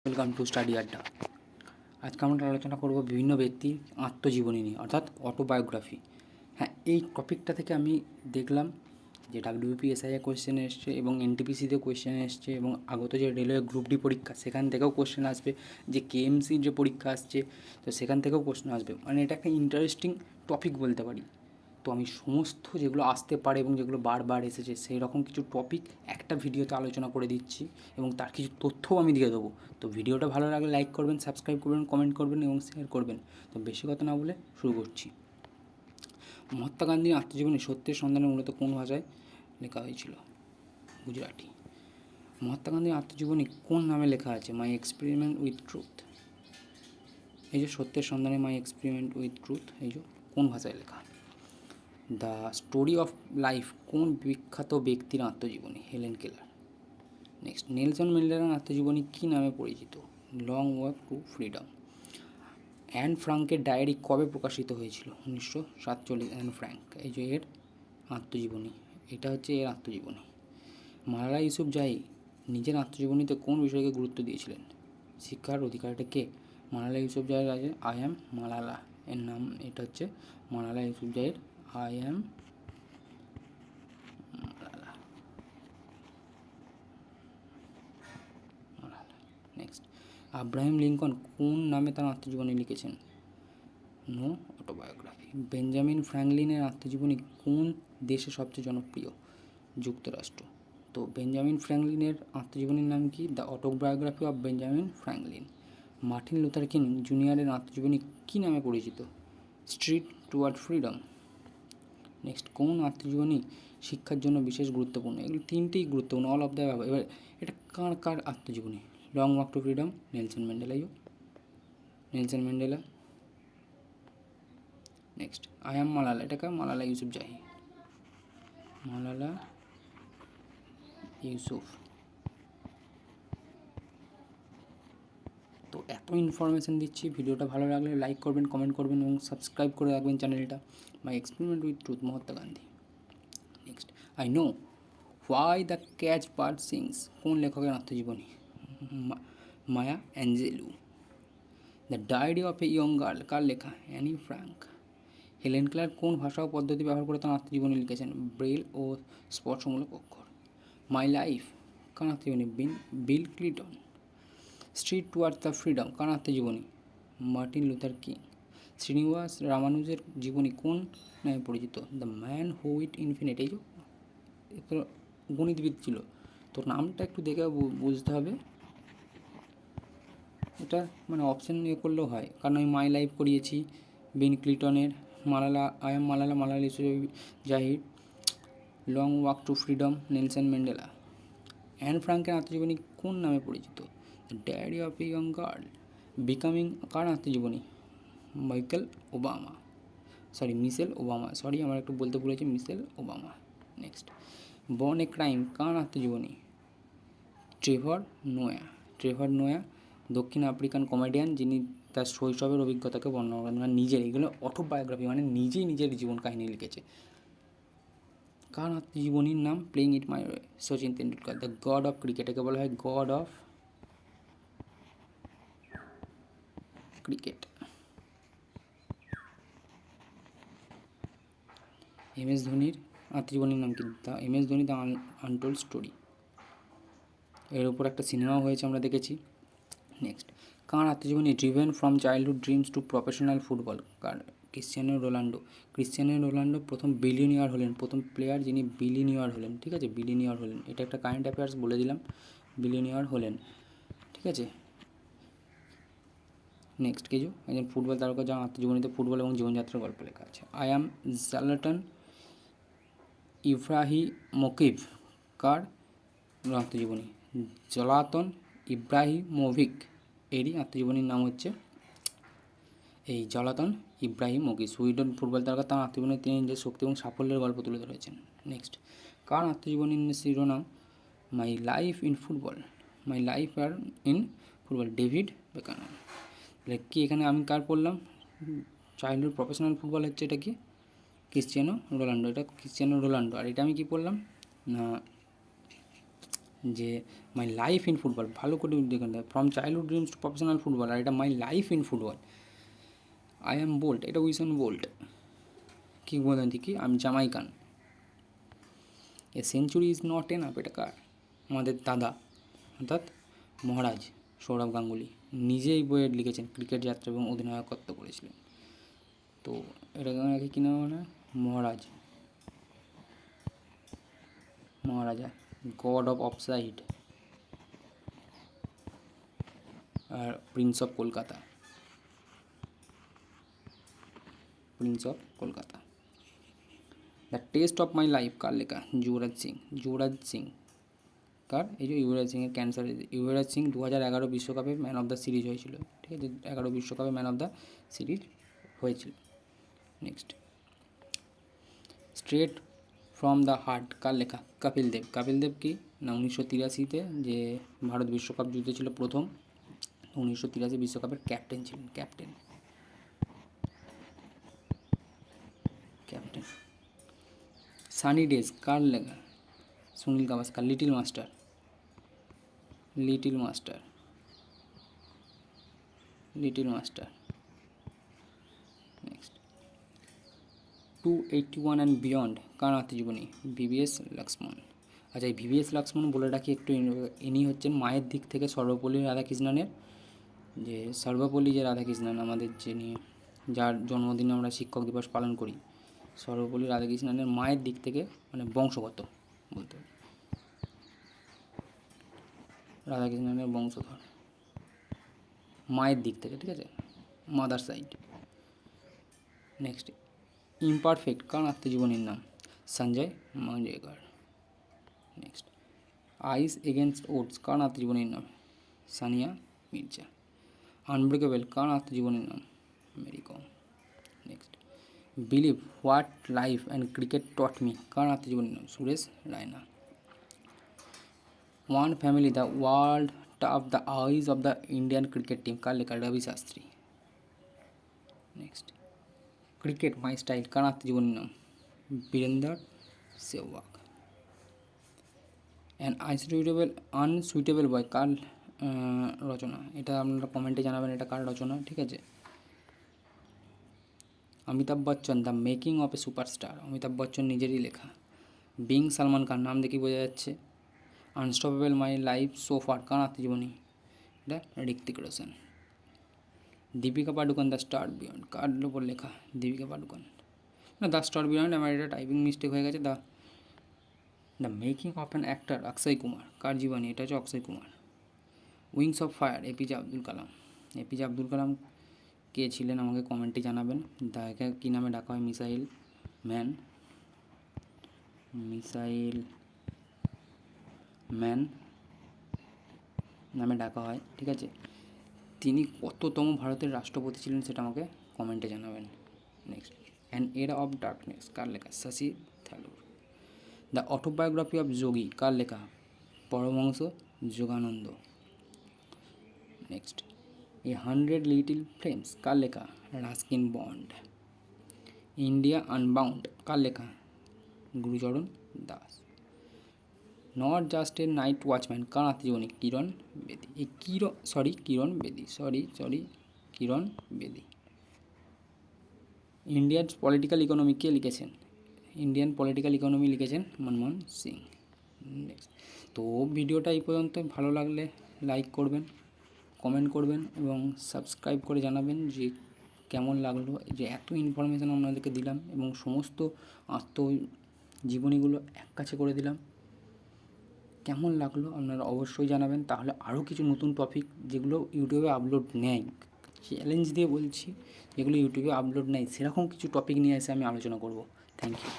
Welcome to study আড্ডা। আজকে আমরা আলোচনা করব বিভিন্ন ব্যক্তির আত্মজীবনী নিয়ে, অর্থাৎ অটোবায়োগ্রাফি। হ্যাঁ, এই টপিকটা থেকে আমি দেখলাম যে ডাব্লিউবিপিএসআইয়ে কোয়েশ্চেন এসছে এবং এনটিপিসিতেও কোয়েশ্চেন এসছে এবং আগত যে রেলওয়ে গ্রুপ ডি পরীক্ষা সেখান থেকেও কোয়েশ্চেন আসবে, যে কেএমসির যে পরীক্ষা আসছে তো সেখান থেকেও কোয়েশ্চেন আসবে। মানে এটা একটা ইন্টারেস্টিং টপিক বলতে পারি। তো আমি সমস্ত যেগুলো আসতে পারে এবং যেগুলো বারবার এসেছে সেই রকম কিছু টপিক একটা ভিডিওতে আলোচনা করে দিচ্ছি এবং তার কিছু তথ্যও আমি দিয়ে দেবো। তো ভিডিওটা ভালো লাগলে লাইক করবেন, সাবস্ক্রাইব করবেন, কমেন্ট করবেন এবং শেয়ার করবেন। তো বেশি কথা না বলে শুরু করছি। মহাত্মা গান্ধীর আত্মজীবনী সত্যের সন্ধানে মূলত কোন ভাষায় লেখা হয়েছিল? গুজরাটি। মহাত্মা গান্ধীর আত্মজীবনী কোন নামে লেখা আছে? মাই এক্সপেরিমেন্ট উইথ ট্রুথ। এই যে সত্যের সন্ধানে মাই এক্সপেরিমেন্ট উইথ ট্রুথ, এই যে কোন ভাষায় লেখা? দ্য স্টোরি অফ লাইফ কোন বিখ্যাত ব্যক্তির আত্মজীবনী? Helen Keller. নেক্সট, নেলসন ম্যান্ডেলার আত্মজীবনী কী নামে পরিচিত? Long walk to freedom. Anne ফ্রাঙ্কের ডায়েরি কবে প্রকাশিত হয়েছিল? 1947। অ্যান ফ্রাঙ্ক, এই যে এর আত্মজীবনী, এটা হচ্ছে এর আত্মজীবনী। মালালা ইউসুফজাই নিজের আত্মজীবনীতে কোন বিষয়কে গুরুত্ব দিয়েছিলেন? শিক্ষার অধিকারটা কে? মালালা ইউসুফজাইয়ের আছে আই অ্যাম মালালা, এর নাম এটা হচ্ছে মালালা ইউসুফজাইয়ের I am Malala. Next, Abraham Lincoln কোন নামে তার আত্মজীবনী লিখেছেন? No autobiography. বেঞ্জামিন ফ্র্যাঙ্কলিনের আত্মজীবনী কোন দেশে সবচেয়ে জনপ্রিয়? যুক্তরাষ্ট্র। তো বেঞ্জামিন ফ্র্যাঙ্কলিনের আত্মজীবনীর নাম কি? The autobiography of Benjamin Franklin. Martin Luther King জুনিয়রের আত্মজীবনী কী নামে পরিচিত? Street toward freedom. নেক্সট, কোন আত্মজীবনী শিক্ষার জন্য বিশেষ গুরুত্বপূর্ণ? এগুলো তিনটেই গুরুত্বপূর্ণ, অল অফ দ্য অ্যাবাভ। এবার এটা কার আত্মজীবনী? Long walk to freedom, Nelson Mandela. Nelson Mandela. Next, I am Malala, এটা কার? মালালা ইউসুফজাই। মালালা ইউসুফ। তো এত ইনফরমেশান দিচ্ছি, ভিডিওটা ভালো লাগলে লাইক করবেন, কমেন্ট করবেন এবং সাবস্ক্রাইব করে রাখবেন চ্যানেলটা। My experiment with truth, Mahatma Gandhi. Next, I know why the caged bird sings কোন লেখকের আত্মজীবনী? Maya Angelou. The diary of a young girl কার লেখা? Anne Frank. হেলেন কেলার কোন ভাষা ও পদ্ধতি ব্যবহার করে তার আত্মজীবনী লিখেছেন? ব্রেল ও স্পর্শমূলক অক্ষর। মাই লাইফ কার আত্মজীবনী? Bill Clinton. Street towards the freedom কার আত্মজীবনী? Martin Luther King. শ্রীনিবাস রামানুজের জীবনী কোন নামে পরিচিত? The man who with infinite. এই যে তো গণিতবিদ ছিল, তো নামটা একটু দেখে বুঝতে হবে। এটা মানে অপশান ইয়ে করলেও হয়, কারণ আমি মাই লাইফ করিয়েছি বিল ক্লিটনের, Malala I am Malala Malala Yousafzai, long walk to freedom Nelson Mandela. Anne ফ্রাঙ্কের আত্মজীবনী কোন নামে পরিচিত? The diary of a young girl. Becoming কার আত্মজীবনী? মিশেল ওবামা, আমার একটু বলতে ভুলেছি, Michelle Obama. Next, born a crime কার আত্মজীবনী? ট্রেভর নোয়া দক্ষিণ আফ্রিকান কমেডিয়ান, যিনি তার শৈশবের অভিজ্ঞতাকে বর্ণনা করেন, মানে নিজের, এগুলো অটোবায়োগ্রাফি, মানে নিজেই নিজের জীবন কাহিনী লিখেছে। কার আত্মজীবনীর নাম? Playing it my way, Sachin Tendulkar. The god of cricket, একে বলা হয় god of cricket. M S ধোনির আত্মজীবনীর নাম কি? The M S Dhoni the untold story. এর উপর একটা সিনেমাও হয়েছে, আমরা দেখেছি। নেক্সট, কার আত্মজীবনী? Driven from childhood dreams to professional football car? Cristiano Ronaldo প্রথম বিলিয়নিয়ার হলেন, প্রথম প্লেয়ার যিনি বিলিয়নিয়ার হলেন, ঠিক আছে, বিলিয়নিয়ার হলেন। এটা একটা কারেন্ট অ্যাফেয়ার্স বলে দিলাম, বিলিয়নিয়ার হলেন, ঠিক আছে। নেক্সট, কিছু একজন ফুটবল তারকা যার আত্মজীবনীতে ফুটবল এবং জীবনযাত্রার গল্প লেখা আছে। আই অ্যাম জালাটান ইব্রাহিমোভিচ কার আত্মজীবনী? জলাতন ইব্রাহিমোভিচ, এরই আত্মজীবনীর নাম হচ্ছে এই জলাতন ইব্রাহিমোভিচ। সুইডেন ফুটবল তারকা, তার আত্মজীবনে তিনি নিজের শক্তি এবং সাফল্যের গল্প তুলে ধরেছেন। নেক্সট, কার আত্মজীবনীর শিরোনাম my life in football? David Beckham. তাহলে কি এখানে আমি কার পড়লাম? চাইল্ডহুড প্রফেশনাল ফুটবল হচ্ছে এটা কি? ক্রিশ্চিয়ানো রোনাল্ডো, এটা ক্রিশ্চিয়ানো রোনাল্ডো। আর এটা আমি কি পড়লাম না, যে মাই লাইফ ইন ফুটবল, ভালো করে দেখুন, from childhood dreams to professional football, আর এটা my life in football. I am Bolt, এটা উইসন বোল্ট। কিংবদন্তি কি, আমি Jamaican. A century is not enough, এটা কার, আমাদের দাদা অর্থাৎ মহারাজ সৌরভ গাঙ্গুলি নিজেই বইয়ে লিখেছেন, ক্রিকেট যাত্রা এবং অধিনায়কত্ব করেছিলেন। তো এটাকে কী নাম মানে Maharaj, Maharaja, god of offside, আর prince of Kolkata, prince of Kolkata. The test of my life কার লেখা, যুবরাজ সিং। যুবরাজ সিং কার, এই যে যুবরাজ সিংয়ের ক্যান্সার। যুবরাজ সিং 2011 বিশ্বকাপে ম্যান অফ দ্য সিরিজ হয়েছিল, ঠিক আছে, 11 বিশ্বকাপে ম্যান অফ দ্য সিরিজ হয়েছিল। Next, straight from the heart কার লেখা, কপিল দেব। কপিল দেব কি না 1983-তে যে ভারত বিশ্বকাপ জিতেছিল প্রথম, 1983 বিশ্বকাপের ক্যাপ্টেন ছিলেন, ক্যাপ্টেন। সানি ডেজ কার লেখা, Sunil Gavaskar. Little master, little master, little master. Next, 281 and beyond কার আত্মজীবনী, ভিভিএস লক্ষ্মণ। আচ্ছা, এই ভিভিএস লক্ষ্মণ বলে রাখি একটু, ইনি হচ্ছেন মায়ের দিক থেকে সর্বপল্লী রাধাকৃষ্ণনের, যে সর্বপল্লী যে রাধাকৃষ্ণন আমাদের, যিনি যার জন্মদিনে আমরা শিক্ষক দিবস পালন করি, সর্বপল্লী রাধাকৃষ্ণনের মায়ের দিক থেকে, মানে বংশগত বলতে হবে, রাধাকৃষ্ণনের বংশধর মায়ের দিক থেকে, ঠিক আছে, মাদার সাইড। নেক্সট, ইমপারফেক্ট কার আত্মজীবনীর নাম, Sanjay Manjrekar. Next, aces against odds কার আত্মজীবনীর নাম, সানিয়া মির্জা। আনব্রেকেবল কার আত্মজীবনীর নাম, Mary Kom. Next, believe what life and cricket taught me কার আত্মজীবনীর নাম, Suresh Raina. One family the world of the eyes of the Indian cricket team কার লেখা, Ravi Shastri. Next, cricket my style কার আত্মজীবনীর নাম, Virender Sehwag. An unsuitable boy কার রচনা, এটা আপনারা কমেন্টে জানাবেন এটা কার রচনা, ঠিক আছে। Amitabh Bachchan, the making of a superstar, Amitabh Bachchan নিজেরই লেখা। বিং সালমান খান, নাম দেখি বোঝা যাচ্ছে। Unstoppable my life so far কার আত্মজীবনী, এটা Hrithik Roshan. Deepika Padukone, the star beyond কার উপর লেখা, দীপিকা পাডুকোন। না, দ্য স্টার বিয়ন্ড, আমার এটা টাইপিং মিস্টেক হয়ে গেছে। The making of an actor, Akshay Kumar কার জীবনী, এটা হচ্ছে Akshay Kumar. Wings of fire, APJ Abdul Kalam. APJ Abdul Kalam কে ছিলেন আমাকে কমেন্টে জানাবেন। তাকে কী নামে ডাকা হয়, মিসাইল ম্যান, মিসাইল ম্যান নামে ডাকা হয়, ঠিক আছে। তিনি কততম ভারতের রাষ্ট্রপতি ছিলেন সেটা আমাকে কমেন্টে জানাবেন। Next, an era of darkness কার লেখা, Shashi Tharoor. The autobiography of yogi কার লেখা, Paramahansa Yogananda. Next, a 100 little flames কার লেখা, রাস্কিন বন্ড। ইন্ডিয়া আনবাউন্ড কার লেখা, Gurcharan Das. Not just a night watchman কার আত্মজীবনী, কিরণ বেদি। এই কিরণ বেদি, কিরণ বেদি। ইন্ডিয়ান পলিটিক্যাল ইকোনমি কে লিখেছেন, ইন্ডিয়ান পলিটিক্যাল ইকোনমি লিখেছেন মনমোহন সিং। নেক্সট, তো ভিডিওটা এই পর্যন্ত, ভালো লাগলে লাইক করবেন, কমেন্ট করবেন এবং সাবস্ক্রাইব করে জানাবেন যে কেমন লাগলো, যে এত ইনফরমেশান আপনাদেরকে দিলাম এবং সমস্ত আত্মজীবনীগুলো এক কাছে করে দিলাম। কেমন লাগলো আপনারা অবশ্যই জানাবেন, তাহলে আরও কিছু নতুন টপিক যেগুলো ইউটিউবে আপলোড নেয়, চ্যালেঞ্জ দিয়ে বলছি, যেগুলো ইউটিউবে আপলোড নেয় সেরকম কিছু টপিক নিয়ে এসে আমি আলোচনা করব। Thank you.